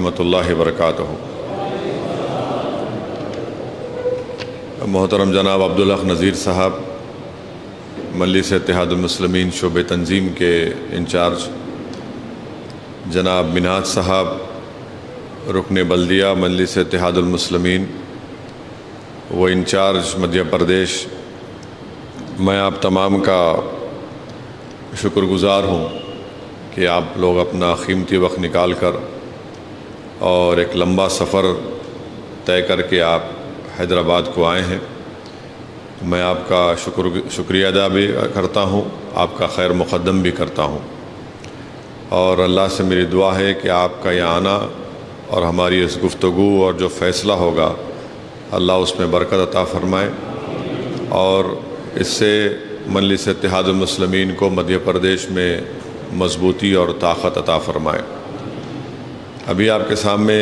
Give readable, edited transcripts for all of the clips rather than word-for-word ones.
ورحمۃ اللہ وبرکاتہ۔ محترم جناب عبدالحق نذیر صاحب، مجلس اتحاد المسلمین شعبہ تنظیم کے انچارج، جناب منہاج صاحب، رکن بلدیہ مجلس اتحاد المسلمین و انچارج مدھیہ پردیش، میں آپ تمام کا شکر گزار ہوں کہ آپ لوگ اپنا قیمتی وقت نکال کر اور ایک لمبا سفر طے کر کے آپ حیدرآباد کو آئے ہیں۔ میں آپ کا شکریہ ادا بھی کرتا ہوں، آپ کا خیر مقدم بھی کرتا ہوں، اور اللہ سے میری دعا ہے کہ آپ کا یہاں آنا اور ہماری اس گفتگو اور جو فیصلہ ہوگا اللہ اس میں برکت عطا فرمائے، اور اس سے مجلس اتحاد المسلمین کو مدھیہ پردیش میں مضبوطی اور طاقت عطا فرمائے۔ ابھی آپ کے سامنے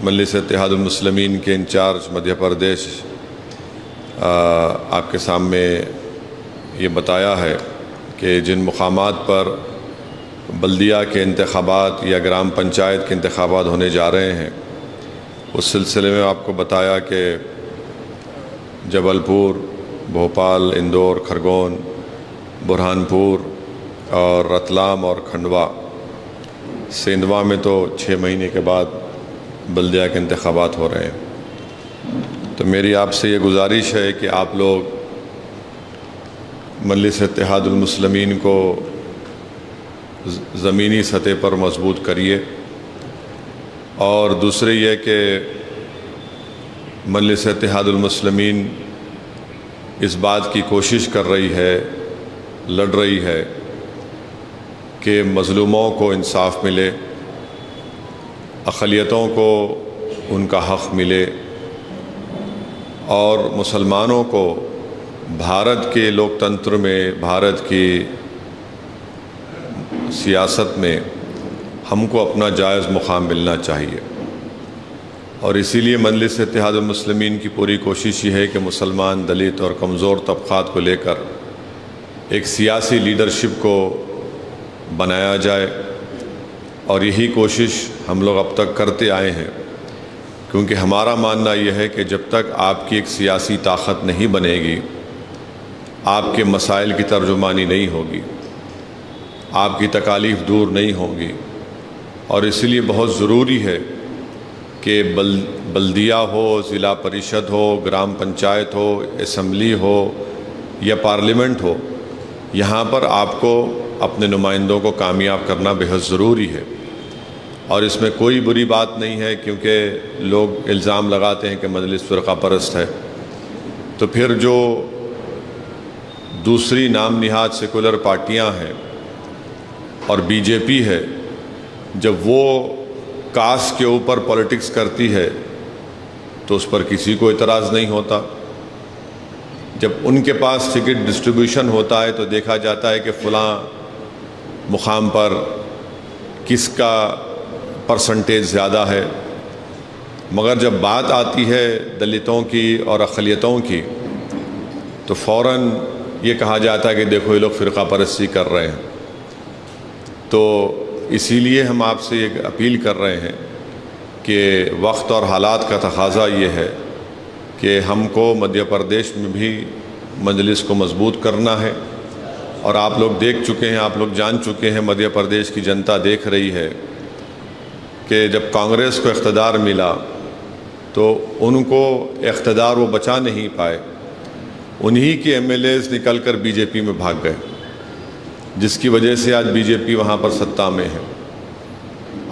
مجلس اتحاد المسلمین کے انچارج مدھیہ پردیش آپ کے سامنے یہ بتایا ہے کہ جن مقامات پر بلدیہ کے انتخابات یا گرام پنچایت کے انتخابات ہونے جا رہے ہیں، اس سلسلے میں آپ کو بتایا کہ جبل پور، بھوپال، اندور، کھرگون، برہان پور اور رتلام اور کھنڈوا، سیندوا میں تو 6 مہینے کے بعد بلدیہ کے انتخابات ہو رہے ہیں۔ تو میری آپ سے یہ گزارش ہے کہ آپ لوگ مجلس اتحاد المسلمین کو زمینی سطح پر مضبوط کریے، اور دوسرے یہ کہ مجلس اتحاد المسلمین اس بات کی کوشش کر رہی ہے، لڑ رہی ہے کہ مظلوموں کو انصاف ملے، اقلیتوں کو ان کا حق ملے، اور مسلمانوں کو بھارت کے لوک تنتر میں، بھارت کی سیاست میں ہم کو اپنا جائز مقام ملنا چاہیے۔ اور اسی لیے مجلس اتحاد المسلمین کی پوری کوشش یہ ہے کہ مسلمان، دلت اور کمزور طبقات کو لے کر ایک سیاسی لیڈرشپ کو بنایا جائے، اور یہی کوشش ہم لوگ اب تک کرتے آئے ہیں، کیونکہ ہمارا ماننا یہ ہے کہ جب تک آپ کی ایک سیاسی طاقت نہیں بنے گی، آپ کے مسائل کی ترجمانی نہیں ہوگی، آپ کی تکالیف دور نہیں ہوں گی، اور اسی لیے بہت ضروری ہے کہ بلدیہ ہو، ضلع پریشد ہو، گرام پنچایت ہو، اسمبلی ہو یا پارلیمنٹ ہو، یہاں پر آپ کو اپنے نمائندوں کو کامیاب کرنا بہت ضروری ہے۔ اور اس میں کوئی بری بات نہیں ہے، کیونکہ لوگ الزام لگاتے ہیں کہ مجلس فرقہ پرست ہے، تو پھر جو دوسری نام نہاد سیکولر پارٹیاں ہیں اور بی جے پی ہے، جب وہ کاسٹ کے اوپر پولیٹکس کرتی ہے تو اس پر کسی کو اعتراض نہیں ہوتا۔ جب ان کے پاس ٹکٹ ڈسٹریبیوشن ہوتا ہے تو دیکھا جاتا ہے کہ فلاں مقام پر کس کا پرسنٹیج زیادہ ہے، مگر جب بات آتی ہے دلتوں کی اور اقلیتوں کی تو فوراً یہ کہا جاتا ہے کہ دیکھو یہ لوگ فرقہ پرستی کر رہے ہیں۔ تو اسی لیے ہم آپ سے ایک اپیل کر رہے ہیں کہ وقت اور حالات کا تقاضا یہ ہے کہ ہم کو مدھیہ پردیش میں بھی مجلس کو مضبوط کرنا ہے، اور آپ لوگ دیکھ چکے ہیں، آپ لوگ جان چکے ہیں، مدھیہ پردیش کی جنتا دیکھ رہی ہے کہ جب کانگریس کو اقتدار ملا تو ان کو اقتدار وہ بچا نہیں پائے، انہی کے ایم ایل ایز نکل کر بی جے پی میں بھاگ گئے، جس کی وجہ سے آج بی جے پی وہاں پر سطح میں ہے۔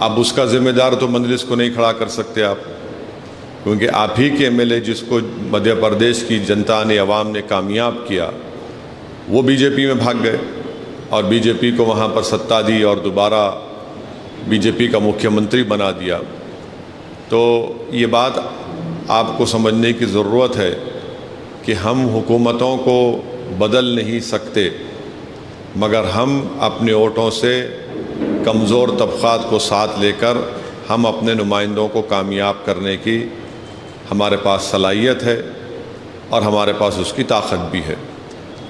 اب اس کا ذمہ دار تو مجلس کو نہیں کھڑا کر سکتے آپ، کیونکہ آپ ہی کے ایم ایل اے جس کو مدھیہ پردیش کی جنتا نے، عوام نے کامیاب کیا، وہ بی جے پی میں بھاگ گئے اور بی جے پی کو وہاں پر سطح دی اور دوبارہ بی جے پی کا مکھیہ منتری بنا دیا۔ تو یہ بات آپ کو سمجھنے کی ضرورت ہے کہ ہم حکومتوں کو بدل نہیں سکتے، مگر ہم اپنے ووٹوں سے کمزور طبقات کو ساتھ لے کر ہم اپنے نمائندوں کو کامیاب کرنے کی ہمارے پاس صلاحیت ہے اور ہمارے پاس اس کی طاقت بھی ہے۔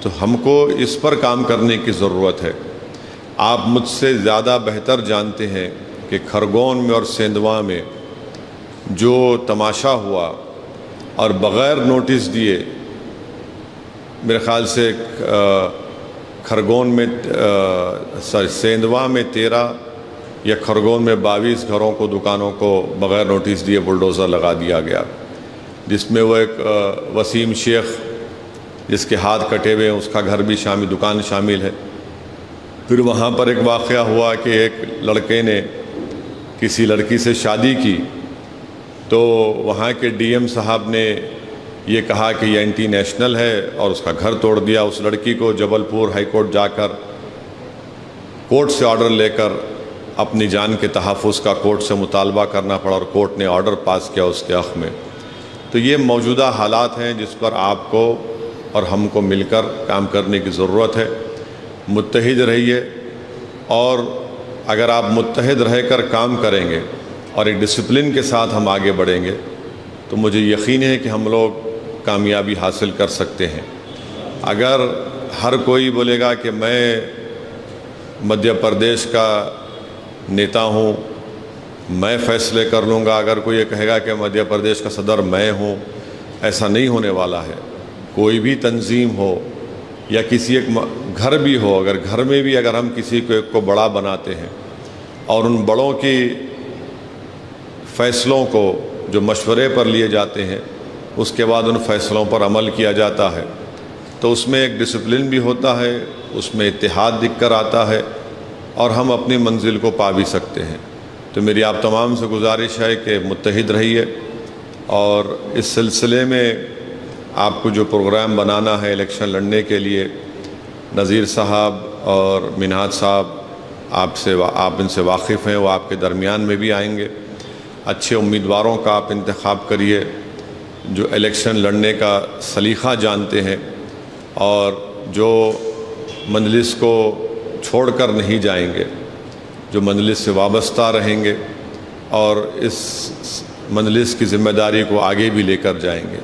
تو ہم کو اس پر کام کرنے کی ضرورت ہے۔ آپ مجھ سے زیادہ بہتر جانتے ہیں کہ کھرگون میں اور سیندوا میں جو تماشا ہوا اور بغیر نوٹس دیے، میرے خیال سے کھرگون میں سیندوا میں 13 یا کھرگون میں 22 گھروں کو، دکانوں کو بغیر نوٹس دیے بلڈوزر لگا دیا گیا، جس میں وہ ایک وسیم شیخ جس کے ہاتھ کٹے ہوئے ہیں اس کا گھر بھی شامل، دکان شامل ہے۔ پھر وہاں پر ایک واقعہ ہوا کہ ایک لڑکے نے کسی لڑکی سے شادی کی، تو وہاں کے ڈی ایم صاحب نے یہ کہا کہ یہ اینٹی نیشنل ہے اور اس کا گھر توڑ دیا۔ اس لڑکی کو جبل پور ہائی کورٹ جا کر کورٹ سے آرڈر لے کر اپنی جان کے تحفظ کا کورٹ سے مطالبہ کرنا پڑا، اور کورٹ نے آرڈر پاس کیا اس کے حق میں۔ تو یہ موجودہ حالات ہیں جس پر آپ کو اور ہم کو مل کر کام کرنے کی ضرورت ہے۔ متحد رہیے، اور اگر آپ متحد رہ کر کام کریں گے اور ایک ڈسپلن کے ساتھ ہم آگے بڑھیں گے تو مجھے یقین ہے کہ ہم لوگ کامیابی حاصل کر سکتے ہیں۔ اگر ہر کوئی بولے گا کہ میں مدھیہ پردیش کا نیتا ہوں، میں فیصلے کر لوں گا، اگر کوئی یہ کہے گا کہ مدھیہ پردیش کا صدر میں ہوں، ایسا نہیں ہونے والا ہے۔ کوئی بھی تنظیم ہو یا کسی ایک گھر بھی ہو، اگر گھر میں بھی اگر ہم کسی کو ایک کو بڑا بناتے ہیں اور ان بڑوں کی فیصلوں کو جو مشورے پر لیے جاتے ہیں اس کے بعد ان فیصلوں پر عمل کیا جاتا ہے، تو اس میں ایک ڈسپلن بھی ہوتا ہے، اس میں اتحاد دکھ کر آتا ہے، اور ہم اپنی منزل کو پا بھی سکتے ہیں۔ تو میری آپ تمام سے گزارش ہے کہ متحد رہیے، اور اس سلسلے میں آپ کو جو پروگرام بنانا ہے الیکشن لڑنے کے لیے، نذیر صاحب اور منہاج صاحب آپ ان سے واقف ہیں، وہ آپ کے درمیان میں بھی آئیں گے۔ اچھے امیدواروں کا آپ انتخاب کریے جو الیکشن لڑنے کا سلیقہ جانتے ہیں اور جو مجلس کو چھوڑ کر نہیں جائیں گے، جو مجلس سے وابستہ رہیں گے اور اس مجلس کی ذمہ داری کو آگے بھی لے کر جائیں گے۔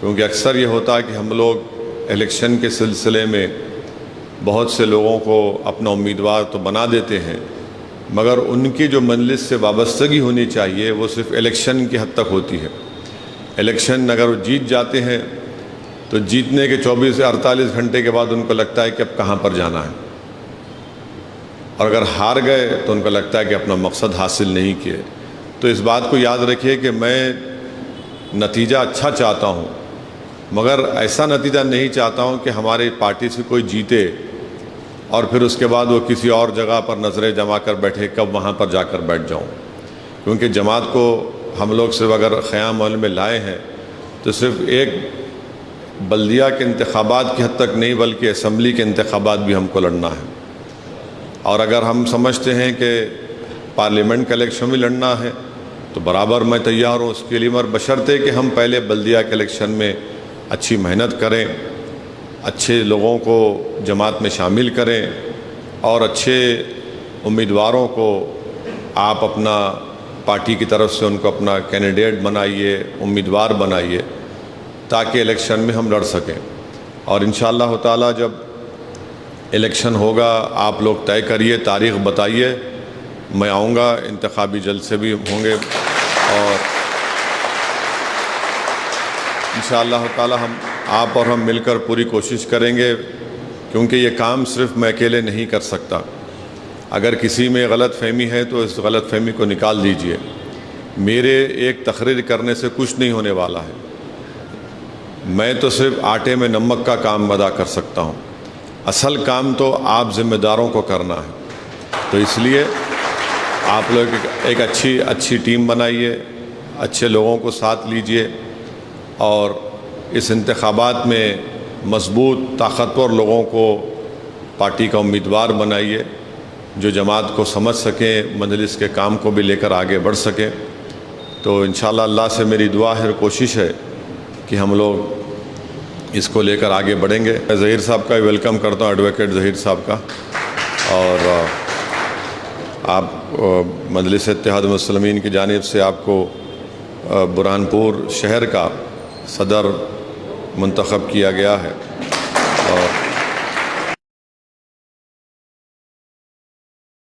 کیونکہ اکثر یہ ہوتا ہے کہ ہم لوگ الیکشن کے سلسلے میں بہت سے لوگوں کو اپنا امیدوار تو بنا دیتے ہیں، مگر ان کی جو مجلس سے وابستگی ہونی چاہیے وہ صرف الیکشن کی حد تک ہوتی ہے۔ الیکشن اگر وہ جیت جاتے ہیں تو جیتنے کے 24 سے 48 گھنٹے کے بعد ان کو لگتا ہے کہ اب کہاں پر جانا ہے، اور اگر ہار گئے تو ان کو لگتا ہے کہ اپنا مقصد حاصل نہیں کیے۔ تو اس بات کو یاد رکھیے کہ میں نتیجہ اچھا چاہتا ہوں، مگر ایسا نتیجہ نہیں چاہتا ہوں کہ ہماری پارٹی سے کوئی جیتے اور پھر اس کے بعد وہ کسی اور جگہ پر نظریں جما کر بیٹھے، کب وہاں پر جا کر بیٹھ جاؤں۔ کیونکہ جماعت کو ہم لوگ صرف اگر خیام عمل میں لائے ہیں تو صرف ایک بلدیہ کے انتخابات کی حد تک نہیں بلکہ اسمبلی کے انتخابات بھی ہم کو لڑنا ہے، اور اگر ہم سمجھتے ہیں کہ پارلیمنٹ کا الیکشن بھی لڑنا ہے تو برابر میں تیار ہوں اس کے لیے، مگر بشرطے کہ ہم پہلے بلدیہ کے الیکشن میں اچھی محنت کریں، اچھے لوگوں کو جماعت میں شامل کریں، اور اچھے امیدواروں کو آپ اپنا پارٹی کی طرف سے ان کو اپنا کینڈیڈیٹ بنائیے، امیدوار بنائیے، تاکہ الیکشن میں ہم لڑ سکیں۔ اور انشاءاللہ تعالی جب الیکشن ہوگا آپ لوگ طے کریے، تاریخ بتائیے، میں آؤں گا، انتخابی جلسے بھی ہوں گے، اور انشاءاللہ تعالی آپ اور ہم مل کر پوری کوشش کریں گے، کیونکہ یہ کام صرف میں اکیلے نہیں کر سکتا۔ اگر کسی میں غلط فہمی ہے تو اس غلط فہمی کو نکال دیجئے۔ میرے ایک تقریر کرنے سے کچھ نہیں ہونے والا ہے، میں تو صرف آٹے میں نمک کا کام ادا کر سکتا ہوں، اصل کام تو آپ ذمہ داروں کو کرنا ہے۔ تو اس لیے آپ لوگ ایک اچھی ٹیم بنائیے، اچھے لوگوں کو ساتھ لیجئے، اور اس انتخابات میں مضبوط طاقتور لوگوں کو پارٹی کا امیدوار بنائیے جو جماعت کو سمجھ سکیں، مجلس کے کام کو بھی لے کر آگے بڑھ سکیں۔ تو انشاءاللہ اللہ سے میری دعا ہے اور کوشش ہے کہ ہم لوگ اس کو لے کر آگے بڑھیں گے۔ میں ظہیر صاحب کا ویلکم کرتا ہوں، ایڈوکیٹ ظہیر صاحب کا، اور آپ مجلس اتحاد المسلمین کی جانب سے آپ کو برہان پور شہر کا صدر منتخب کیا گیا ہے، اور